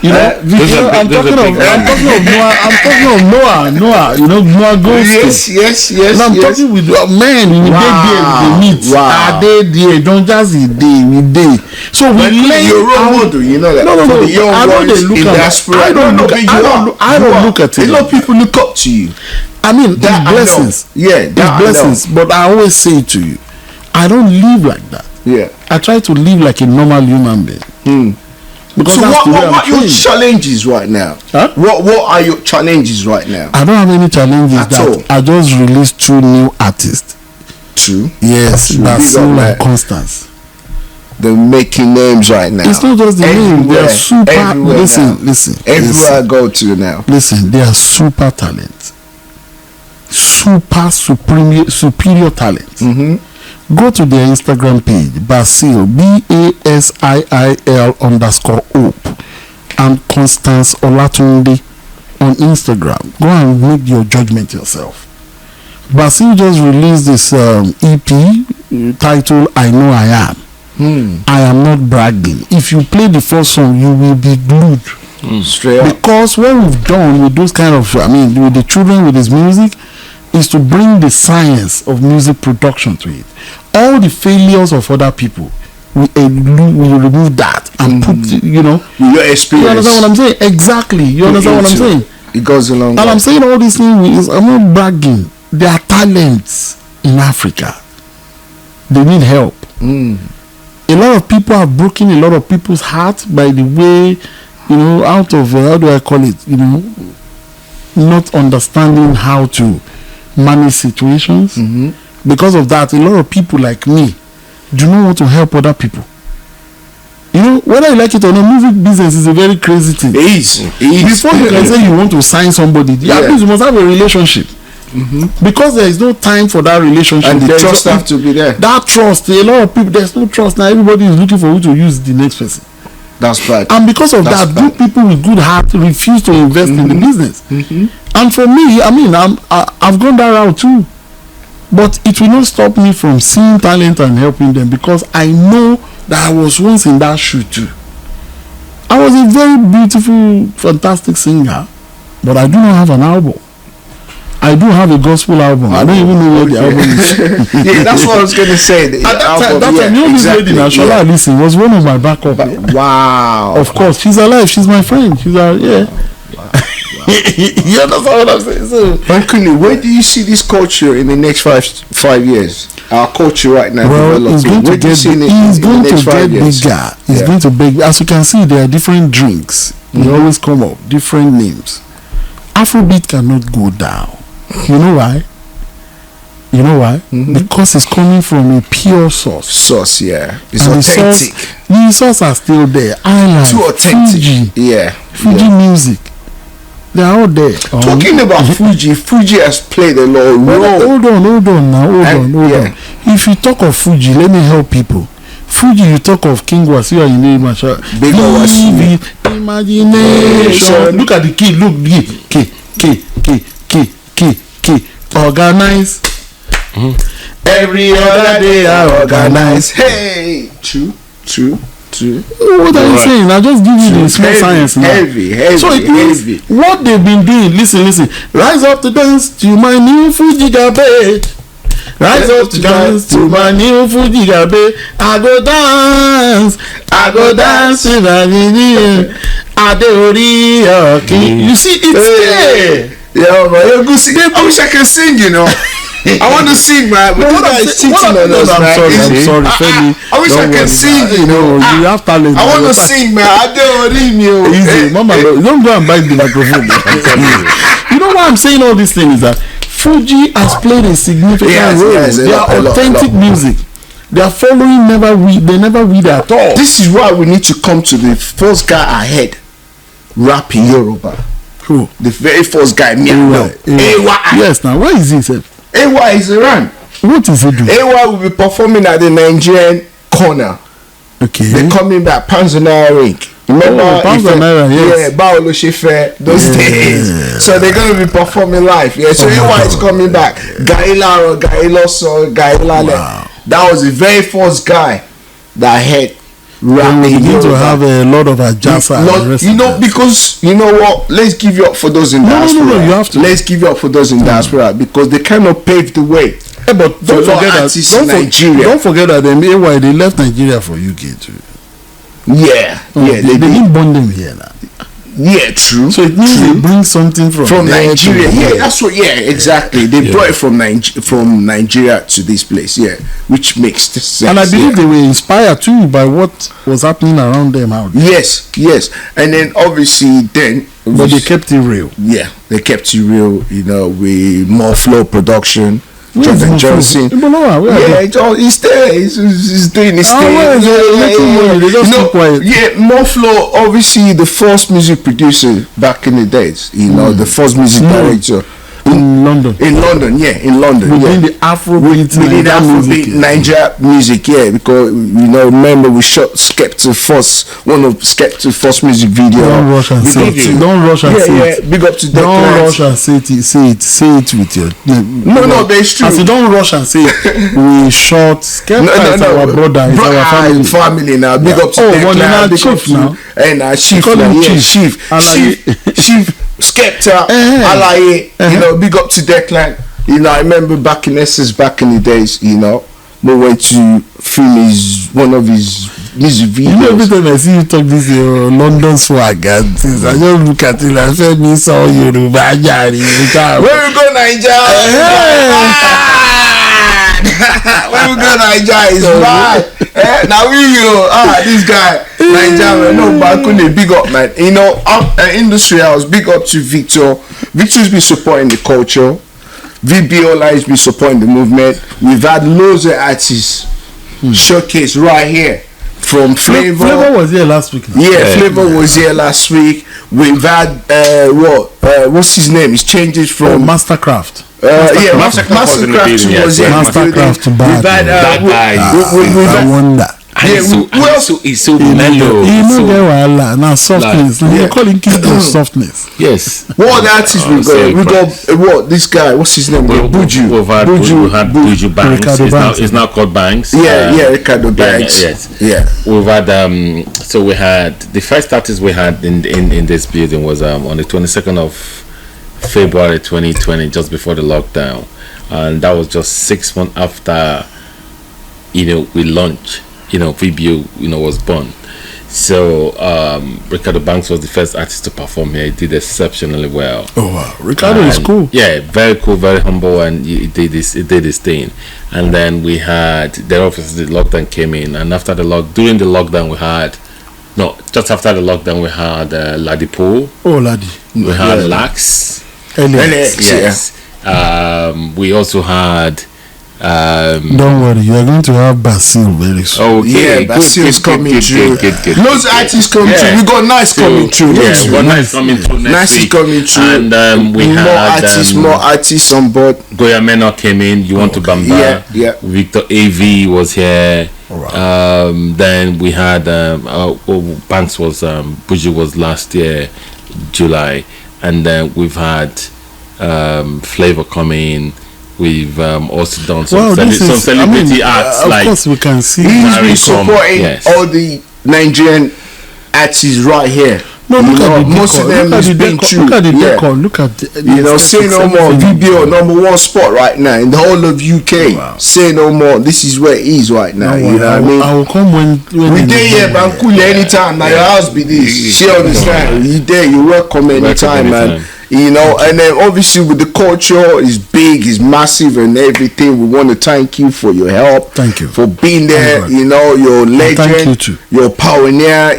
I'm talking of Noah, you know, Noah Goldstein. Yes. And I'm talking with men, we they meet. Wow. They don't just we day. So we learn your role model, you know that. No. The young I don't ones look in at diaspora. I don't look at it. A lot of people look up to you. I mean, that blessings. Yeah, that blessings. But I always say to you, I don't live like that. Yeah. I try to live like a normal human being. Because so what are your challenges right now? Huh? What are your challenges right now? I don't have any challenges at all. I just released 2 new artists. True. Yes, Basil and Constance. They're making names right now. It's not just the name. They are super. Listen. Everywhere I go to now. Listen, they are super talent. Superior talent. Go to their Instagram page, Basil, BASIIL_hope, and Constance Olatunde on Instagram. Go and make your judgment yourself. Basil just released this EP titled I Know I Am. I am not bragging. If you play the first song, you will be glued. Straight up. Because what we've done with those kind of, with the children, with his music, is to bring the science of music production to it. All the failures of other people, we remove that and put, your experience. You understand what I'm saying? Exactly. You understand what I'm saying? It goes along. And I'm saying all these things, I'm not bragging. There are talents in Africa. They need help. A lot of people have broken a lot of people's hearts by the way, out of, how do I call it, not understanding how to manage situations. Because of that, a lot of people like me do not want to help other people. Whether you like it or not, music business is a very crazy thing. It is. Before you can say you want to sign somebody, at least you must have a relationship. Because there is no time for that relationship. And the trust have to be there. That trust, a lot of people, there's no trust. Now everybody is looking for who to use the next person. That's bad. And because of that, good people with good heart refuse to invest in the business. And for me, I've gone that route too. But it will not stop me from seeing talent and helping them, because I know that I was once in that shoe too. I was a very beautiful, fantastic singer, but I do not have an album. I do have a gospel album. I don't even know where the album is. Yeah, that's what I was going to say. At that time, this lady, Shola Alison, was one of my backup. Wow. Of course, she's alive. She's my friend. She's yeah. You understand what I'm saying? So, Bankuli, where do you see this culture in the next 5 years? Our culture right now. Well, it's going to get bigger. It's going to big. As you can see, there are different drinks. They always come up, different names. Afrobeat cannot go down. You know why? Because it's coming from a pure source. It's authentic. The source are still there. Island, too authentic. Fuji music. They are all there. Talking about Fuji has played a lot of role. Hold on. If you talk of Fuji, let me help people. Fuji, you talk of King Wasiu and you know Big Wasiu. Imagination. Look at the key. Look, K. Organize. Every other day I organize. Hey, true. What are you saying? I just give you the small science now. Heavy. So it means what they've been doing. Listen. Rise up to dance to my new Fuji Gabe. Rise up to dance to my new Fuji Gabe. I go dance to the new Adeori. You see, it's there. Yeah, man, you're good sing. I wish I can sing, I want to sing, man. But what is cheating on us, man? I'm sorry, Femi. I wish I can sing, You have talent. I want to sing, man. I don't read me. Easy, Mama. Don't go and bite the microphone. You know why I'm saying all these things? Is that Fuji has played a significant role. They are authentic music. They are following they never weed at all. This is why we need to come to the first guy ahead, rap in Yoruba. Who? The very first guy, Yes, now where is he, sir? AY is around. What is he doing? AY will be performing at the Nigerian corner. Okay. They're coming back, Panzanara Ring. Remember? Panzanara, yes. Yeah, Baolo Shefe, those days. So they're going to be performing live. Yeah, so AY is coming back. Gaila. That was the very first guy that had rap. We begin to have a lot of Ajasa. Because you know what? Let's give you up for those in diaspora. No, you have to. Let's give you up for those in diaspora because they kind of paved the way. Yeah, but don't forget that they left Nigeria for UK too. Yeah, they didn't bond them here now. Yeah, true. So it means they bring something from Nigeria. Yeah, that's what. Yeah, exactly. They brought it from Nigeria to this place. Yeah, which makes sense. And I believe they were inspired too by what was happening around them out there. Yes. And then obviously but they kept it real. Yeah, they kept it real. You know, with more flow production. Jonathan Johnson. He's there. He's doing his thing. More flow. Obviously, the first music producer back in the days. You know, the first music director in London. In London. Within the Afrobeats, Nigeria music. Yeah, because remember we shot one of Skepta's first music video. Don't rush and say it. Big up to Don't rush and say it. Say it with your. No, but it's true. As you don't rush and say it, we shot Skepta. Our brother. It's our family now. Big up to Declan. Big up to and Chief Skepta. Alaye. Big up to Declan. I remember back in Essence, back in the days, we went to film one of his music videos. Every time I see you talk this London swag and things, I just look at it and Femi saw Yoruba. Where we go, Nigeria? Where we go, Nigeria is right. Now this guy, Nigeria, Bankuli, big up, man. Industry house, big up to Victor. Victor's been supporting the culture. VBOLA has been supporting the movement. We've had loads of artists showcase right here. From Flavor. Flavor was here last week. Flavor was here last week. We've had what's his name? He's changed it from Mastercraft. Mastercraft was here. Mastercraft. We've had I wonder. He's so mellow. Now softness. You're calling kids softness. Yes. What artists we got? We got this guy. What's his name? Buju. We had Buju Banks. It's now called Banks. Ricardo Banks. Yeah. We've had so we had the first artist we had in this building was on the 22nd of February 2020, just before the lockdown, and that was just 6 months after we launched. VBO, was born. So Ricardo Banks was the first artist to perform here. He did exceptionally well. Oh wow, Ricardo is cool. Yeah, very cool, very humble, and he did his thing. And then we had obviously the lockdown came in, and after during the lockdown just after the lockdown we had Ladipo. Oh, Ladi. We had Lax. LX. Yes. We also had. Don't worry, you are going to have Basil very soon. Basil's coming through. Good. Loads of artists coming through. We got Nice coming through. Yeah, we got Nice coming through next week. Coming through. And we had more artists on board. Goya Meno came in. You want to Bamba? Yeah. Victor AV was here. Right. Then we had Banks was Buju was last year, July, and then we've had Flavor coming. We've also done some celebrity acts. Of course, we can see. He's been supporting all the Nigerian artists right here. No, look at most of them has been true. Look at the decor. Look at say no more. VBO #1 spot right now in the whole of UK. Wow. Say no more. This is where it is right now. You know what I mean? I will come when we there here, Bankuli anytime. Now your house be this. She understand. You there? You welcome anytime, man. And then obviously with the culture is big, is massive and everything. We want to thank you for your help. Thank you for being there. You're legend. Thank you too. You're pioneer.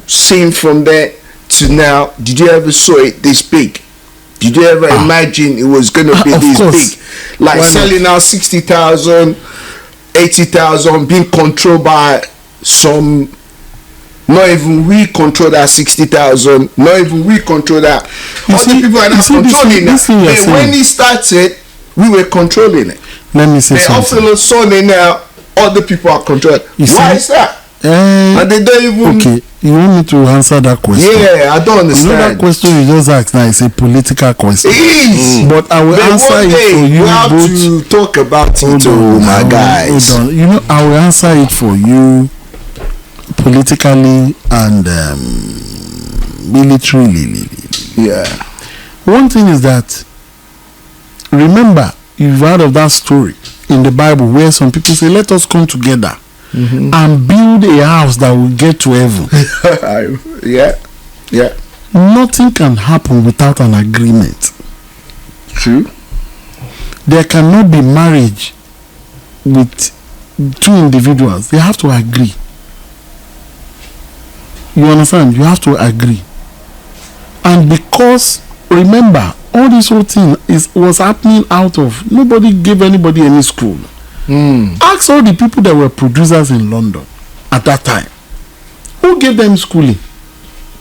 Seeing from there to now. Did you ever saw it this big? Did you ever imagine it was gonna be this big? Like selling out 60,000, 80,000, being controlled by some. Not even we control that 60,000. Not even we control that. Other people are not controlling it. When it started, we were controlling it. Let me say something. Then after Sunday now, other people are controlling. Why is that? And they don't even. Okay, you want me to answer that question? Yeah, I don't understand. You know that question you just asked now is a political question. It is. But I will answer it for you. We have to talk about it, my guys. Hold on. You know, I will answer it for you politically and militarily. Yeah. One thing is that, remember, you've heard of that story in the Bible where some people say, let us come together and build a house that will get to heaven. Yeah. Nothing can happen without an agreement. True. There cannot be marriage with two individuals. They have to agree. You understand? You have to agree. And because, remember, all this whole thing was happening out of, nobody gave anybody any school. Ask all the people that were producers in London at that time. Who gave them schooling?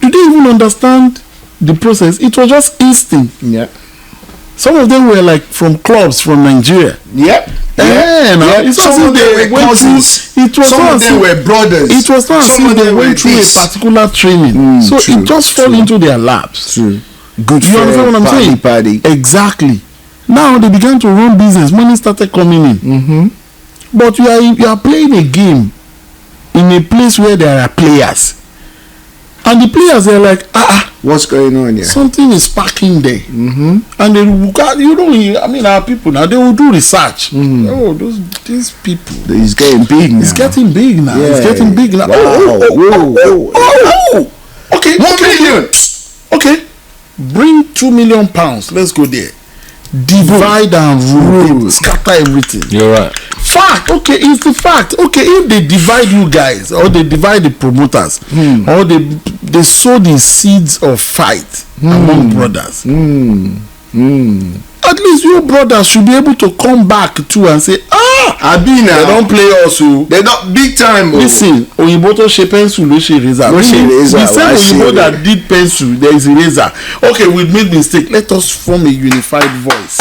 Do they even understand the process? It was just instinct. Yeah. Some of them were like from clubs from Nigeria. Yep. Some of them were cousins. Some of them were brothers. It was not as if they went through a particular training. So it just fell into their laps. True. Good. You understand what I'm saying? Party. Exactly. Now they began to run business. Money started coming in. But you are playing a game in a place where there are players, and the players are like, what's going on here? Something is sparking there. And they our people now, they will do research. Oh, these people. It's getting big now. It's getting big now. Yeah. It's getting big now. Wow. Okay. 1 million. Okay. Bring £2 million. Let's go there. Divide and rule. Scatter everything. You're right. Fact. Okay, it's the fact. Okay, if they divide you guys, or they divide the promoters, or they sow the seeds of fight among brothers, at least your brothers should be able to come back too and say, Abina, they don't play us. They're not big time. Listen, Oyinbo to shape pencil, no shape razor. The same Oyinbo that did pencil, there is a razor. Okay, we made mistake. Let us form a unified voice.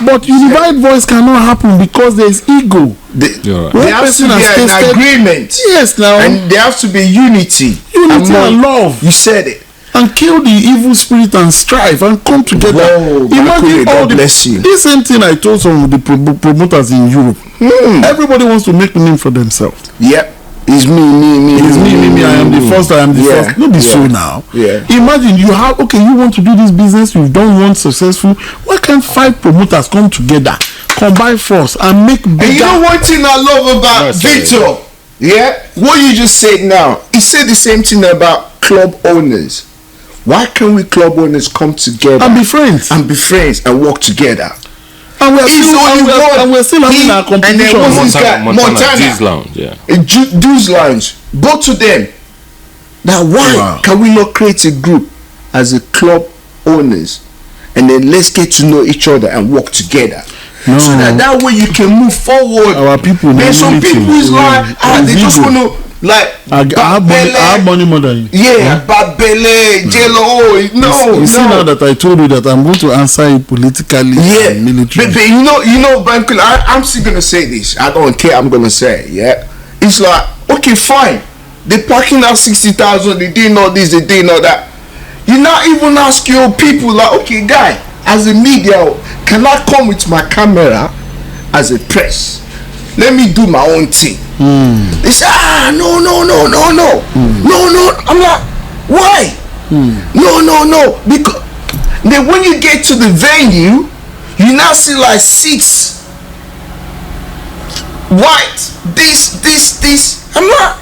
But unified voice cannot happen because there is ego. There has to be an agreement. Yes, now. And there has to be unity. Unity and love. You said it. And kill the evil spirit and strive and come together. Whoa, imagine all bless you. This same thing I told some of the promoters in Europe. Everybody wants to make a name for themselves. Yep. It's me. It's me. I am the first. first. No be so now. Yeah. Imagine you want to do this business, you've done one successful. Why can't 5 promoters come together, combine force and make bigger? And you know one thing I love about Victor? Yeah? What you just said now, he said the same thing about club owners. Why can't we club owners come together and be friends and work together? And we're still having our competition. And then what's this guy? Montana. Dues Lounge, yeah. Dues Lounge. Go to them. Now why can we not create a group as a club owners and then let's get to know each other and work together? No. So that way you can move forward. Our people. There's some people who's like, they just want to like I have money more than you. Yeah, Babele, Jello. No, you see now that I told you that I'm going to answer it politically and militarily. But you know, Bankuli, I'm still gonna say this. I don't care. I'm gonna say it, yeah. It's like, okay, fine. They packing out 60,000. They didn't know this. They didn't know that. You not even ask your people like, okay, guy, as a media, can I come with my camera as a press? Let me do my own thing. They say, no. No. I'm like, why? No. Because then when you get to the venue, you now see like 6 white, this. I'm like,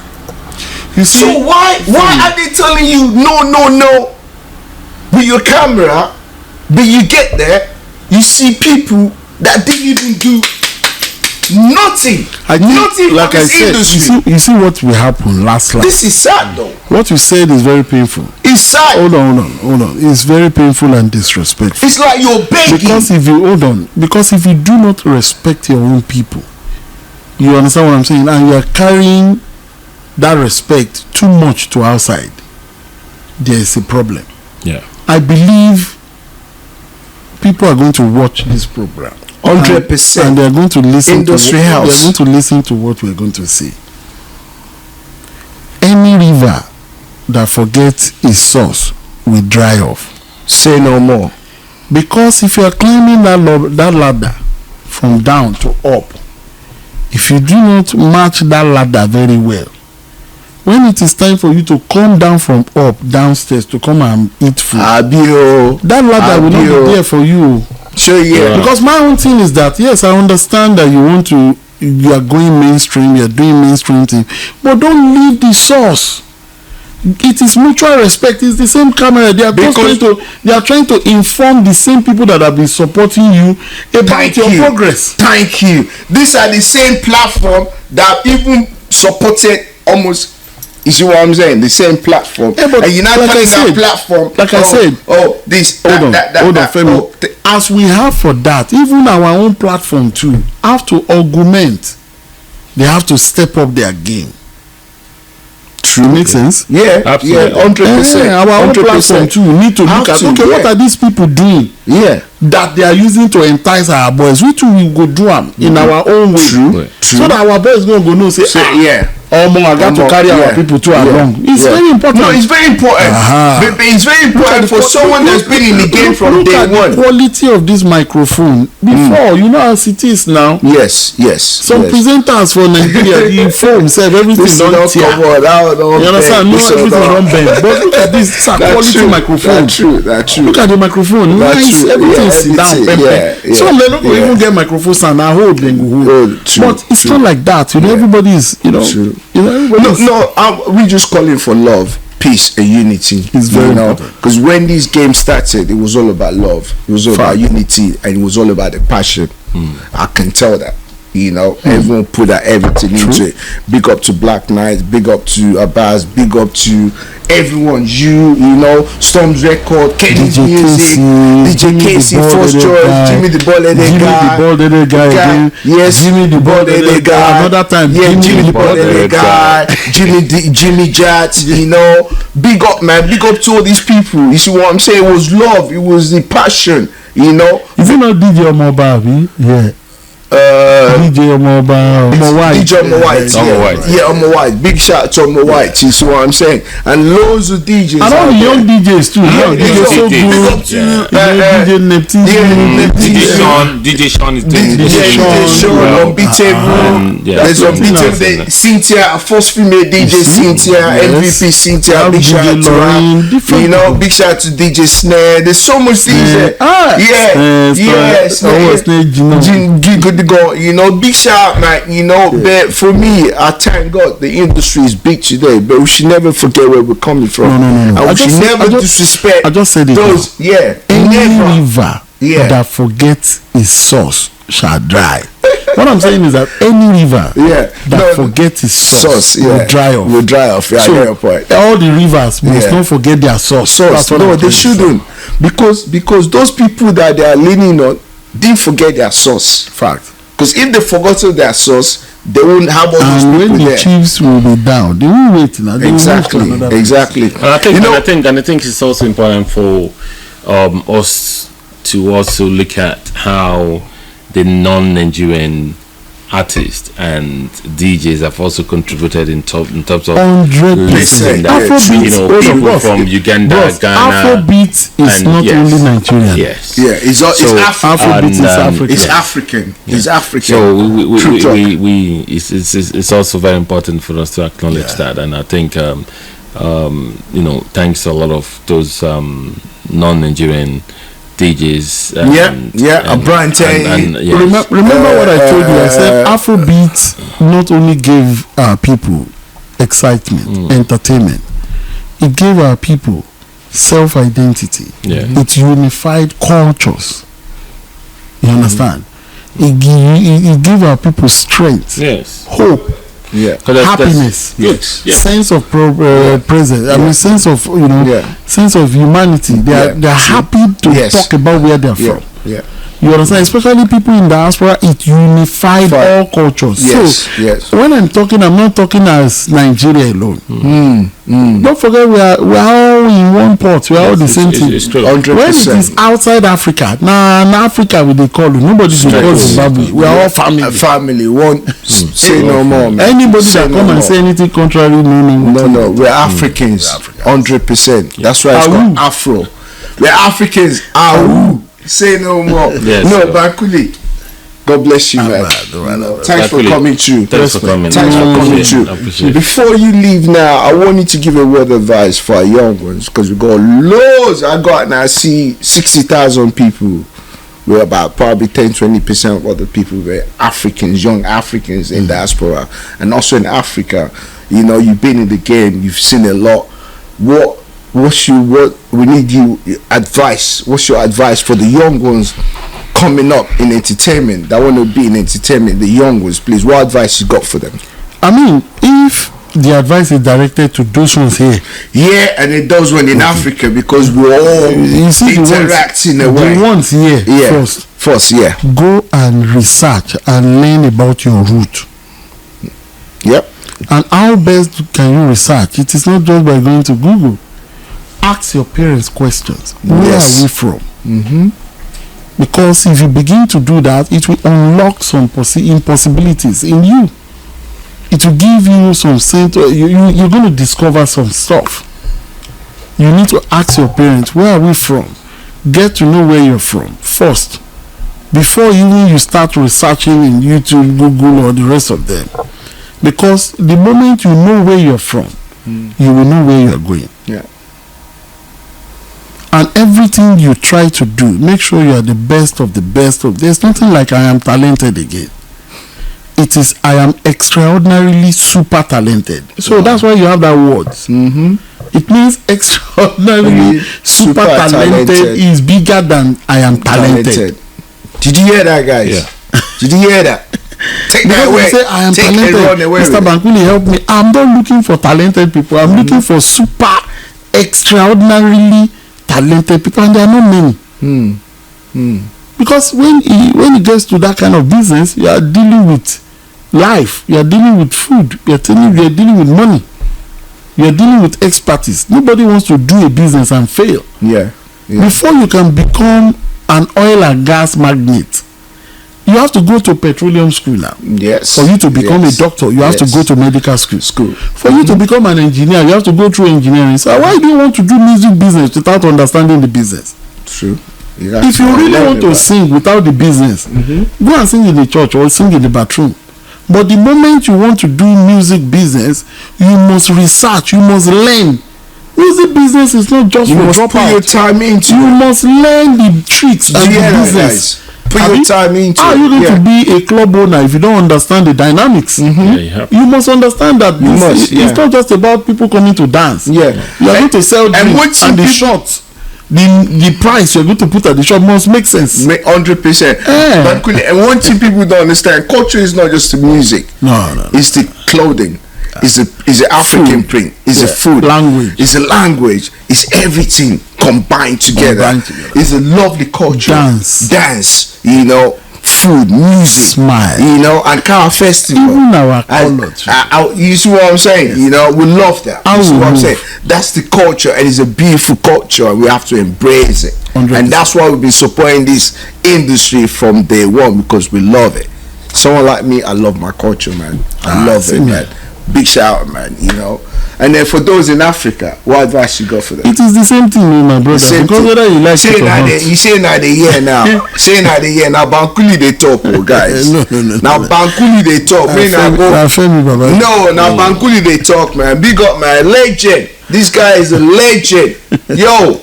you see, so why are they telling you no with your camera? But you get there, you see people that didn't even do nothing. Nothing. Like I said, you see what will happen last. This is sad though. What you said is very painful. It's sad. Hold on. It's very painful and disrespectful. It's like you're begging. Because if you do not respect your own people, you understand what I'm saying, and you are carrying that respect too much to outside, there is a problem. Yeah. I believe people are going to watch this program 100%, and they are going to listen. Induztry house. They are going to listen to what we are going to say. river that forgets its source will dry off. Say no more. Because if you are climbing that ladder from down to up, if you do not match that ladder very well, when it is time for you to come down from up downstairs to come and eat food, that ladder will not be there for you. So yeah. Because my own thing is that, yes, I understand that you are going mainstream, you are doing mainstream thing, but don't leave the source. It is mutual respect. It's the same camera. They are trying to inform the same people that have been supporting you about your progress. Thank you. These are the same platform that even supported almost. You see what I'm saying? The same platform. Yeah, but and you're not like telling that platform. Like I said. Hold on, Femi. As we have for that, even our own platform too have to augment. They have to step up their game. True. Makes sense? Yeah, absolutely. 100%. Our own platform too. We need to look at what are these people doing? Yeah. That they are using to entice our boys. We too will go do them in our own way. True. So that our boys gonna go know say yeah. I got to carry our people to along. It's very important. No, it's very important. It's very important for someone that's been in the game from day one. The quality of this microphone before, you know as it is now. Yes. Some presenters for Nigeria, the phone said everything don't tear. You understand? No, everything don't bend. But look at this quality microphone. That's true. Look at the microphone. Nice. Everything sit down. So they don't even get microphone sound. I hold them go. But it's not like that. You know, everybody is. We just calling for love, peace, and unity. It's very important. Because when this game started, it was all about love. It was all about unity, and it was all about the passion. I can tell that. Everyone put everything into it. Big up to Black Knight, big up to Abbas, big up to everyone. Storm's Record, Kenny's Music, DJ Casey, Force George, Jimmy the Ball guy. Yes, Jimmy the Ball guy. Another time, Jimmy the Ball guy. Jimmy Jats. Big up, man. Big up to all these people. You see what I'm saying? It was love. It was the passion. Is it not DJ Omobabi? Yeah. DJ Omo White. Big shout out to Omo White. You see what I'm saying? And loads of DJs. And all the young DJs too. DJs so good. DJ Neptune. DJ Sean is doing DJ Sean. Unbeatable. There's Unbeatable. Cynthia, first female DJ Cynthia, MVP Cynthia. Big shout out to her. Big shout out to DJ Snare. There's so much DJ. Yes. Big shout out, man. But for me, I thank God the industry is big today, but we should never forget where we're coming from. No. And we should never disrespect. I just said it. Those, any river that forgets its source shall dry. What I'm saying is that any river that forgets its source will dry off. Yeah, so I get your point. All the rivers must not forget their source. No, they shouldn't, because those people that they are leaning on didn't forget their source. Fact. Because if they forgot their source, they wouldn't have all those people there. And when the chiefs will be down, they will wait now. Exactly. And I think it's also important for us to also look at how the non-Nigerian artists and DJs have also contributed in terms of 100%. Afrobeats, people from Uganda, Ghana. Afrobeats is not only Nigerian. Yes. Yeah, it's Afrobeats is African. It's African. It's African. So it's also very important for us to acknowledge that, and I think thanks to a lot of those non-Nigerian DJs. Brian Tay. Remember what I told you? I said Afrobeats not only gave our people excitement, entertainment, it gave our people self-identity. It unified cultures. You understand? It gave our people strength, hope, happiness, sense of presence. I mean, sense of sense of humanity. They're happy to talk about where they're from. You understand? Especially people in diaspora, it unified all cultures. So when I'm not talking as Nigeria alone. Don't forget we are all in one pot. We are all the same thing. It's true. 100%. When it is outside Africa, in Africa we dey call you. Nobody dey call Zimbabwe. We are all family. Family. Won't say no more, man. Anybody that come and say anything contrary, no. We're Africans. 100%. That's right. It's called Afro. We're Africans. Say no more. Yes, no, sir. Bankuli. God bless you, man. Thanks for coming through. Thanks for coming. Thanks for coming through. Before you leave now, I want you to give a word of advice for our young ones, because we got loads. I see 60,000 people. We're about probably 10-20% of the people were Africans, young Africans in diaspora, and also in Africa. You know, you've been in the game, you've seen a lot. What we need you advice. What's your advice for the young ones coming up in entertainment that want to be in entertainment? The young ones, please. What advice you got for them? I mean, if the advice is directed to those ones here, and it does one in Africa, because we all interact in a way. The ones here first, go and research and learn about your root. Yep. And how best can you research? It is not just by going to Google. Ask your parents questions. Where are we from? Because if you begin to do that, it will unlock some impossibilities in you. It will give you some sense. You're going to discover some stuff. You need to ask your parents, where are we from? Get to know where you're from first, before even you start researching in YouTube, Google, or the rest of them. Because the moment you know where you're from, you will know where you're going. Yeah. And everything you try to do, make sure you are the best of the best. There's nothing like I am talented again. It is I am extraordinarily super talented. So that's why you have that word. It means extraordinarily super talented is bigger than I am talented. Did you hear that, guys? Yeah. Did you hear that? Take that away. Say I am talented. Mr. Bankuli, help me. I'm not looking for talented people. I'm looking for super extraordinarily talented people, and there are not many. Because when it gets to that kind of business, you are dealing with life, you are dealing with food, you are dealing with money, you are dealing with expertise. Nobody wants to do a business and fail. Before you can become an oil and gas magnate, you have to go to petroleum school now. Yes. For you to become a doctor, you have to go to medical school. For you to become an engineer, you have to go through engineering. So why do you want to do music business without understanding the business? True. If you really want to sing without the business, go and sing in the church or sing in the bathroom. But the moment you want to do music business, you must research, you must learn. Music business is not just for drop out. Put your time into. You must learn the tricks and the business. Put your time into. How are you going to be a club owner if you don't understand the dynamics? You must understand that it's not just about people coming to dance. You are going to sell drinks, and the shots, the price you're going to put at the shop must make sense. 100%. And one thing people don't understand: culture is not just the music. No. It's the clothing. It's the African print. It's the food. Language. It's the language. It's everything combined together. It's a lovely culture. Dance. You know, food, music, smile. You know, and car festival. Even our color. You see what I'm saying? Yes. You know, we love that. You see what I'm saying? That's the culture, and it's a beautiful culture, and we have to embrace it. 100%. And that's why we've been supporting this industry from day one, because we love it. Someone like me, I love my culture, man. I love it, man. Big shout out, man, you know. And then for those in Africa, what advice you got for them? It is the same thing with my brother. Because whether you like it or not. You say now the year now. Say now the year now. Bankuli they talk, guys. No. Now Bankuli they talk. Femi, Baba. No, now Bankuli they talk, man. Big up, man. Legend. This guy is a legend. Yo.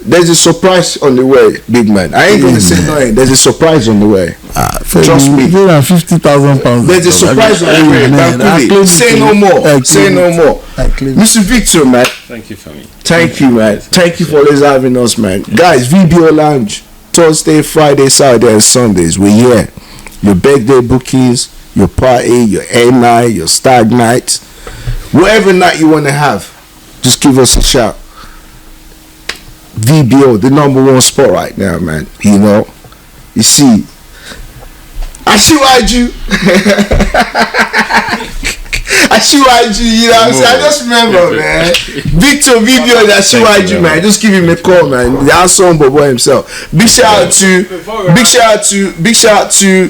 There's a surprise on the way, big man. I ain't gonna say nothing. There's a surprise on the way. Trust me. £50,000. There's a surprise on the way. Bankuli. Say no more. Say no more. Mr. Victor, man. Thank you, Femi. Thank you, man. Thank you for always having us, man. Guys, VBO Lounge, Thursday, Friday, Saturday, and Sundays. We're here. Your birthday bookings, your party, your air night, your stag night, whatever night you want to have, just give us a shout. VBO, the #1 spot right now, man. You know, you see, I see what you. Asiwaju, you know what I'm saying? I just remember, man. Victor video that Asiwaju, man. Just give him a call, man. The awesome Bobo himself. Big shout out to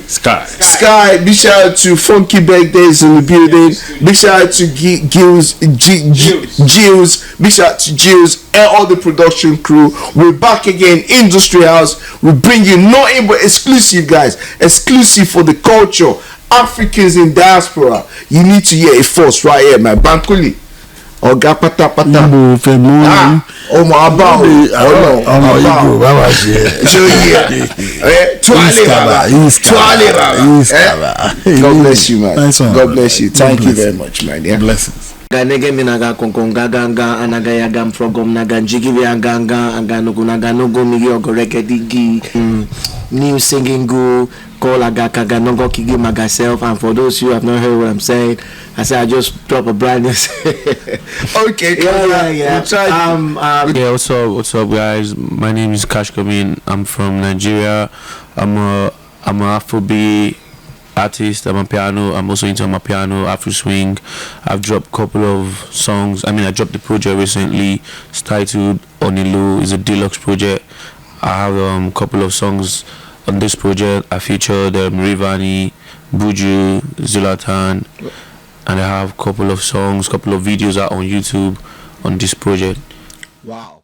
Sky. Big shout out to Funky Birthdays in the building. Big shout out to Gills. Big shout out to Gills and all the production crew. We're back again, Induztry House. We bring you nothing but exclusive, guys. Exclusive for the culture. Africans in diaspora. You need to hear it first right here, man. Bankuli. Oga pata pata. Femi. Ọmọ abá o. Ọmọ Igbo bàbá ṣe. Ṣé o yẹ? Tuale baba. God bless you, man. Nice one. God bless you. Thank you very much, man. Yeah. Blessings. Ganege minaga konkonga ganga anaga yagam frogom naga njigi ganga anganogo naganogo migi ogoreke digi new singing go call agaka ganogo kigi myself. And for those who have not heard what I'm saying, I said I just drop a brand new. Okay, yeah. What's up, guys? My name is Cash Kamin. I'm from Nigeria. I'm a Afrobeat artist. I'm a piano. I'm also into my piano, Afro swing. I've dropped a couple of songs. I dropped the project recently. It's titled Onilu. It's a deluxe project. I have a couple of songs on this project. I featured Rivani, Buju, Zlatan, and I have a couple of songs, couple of videos out on YouTube on this project. Wow.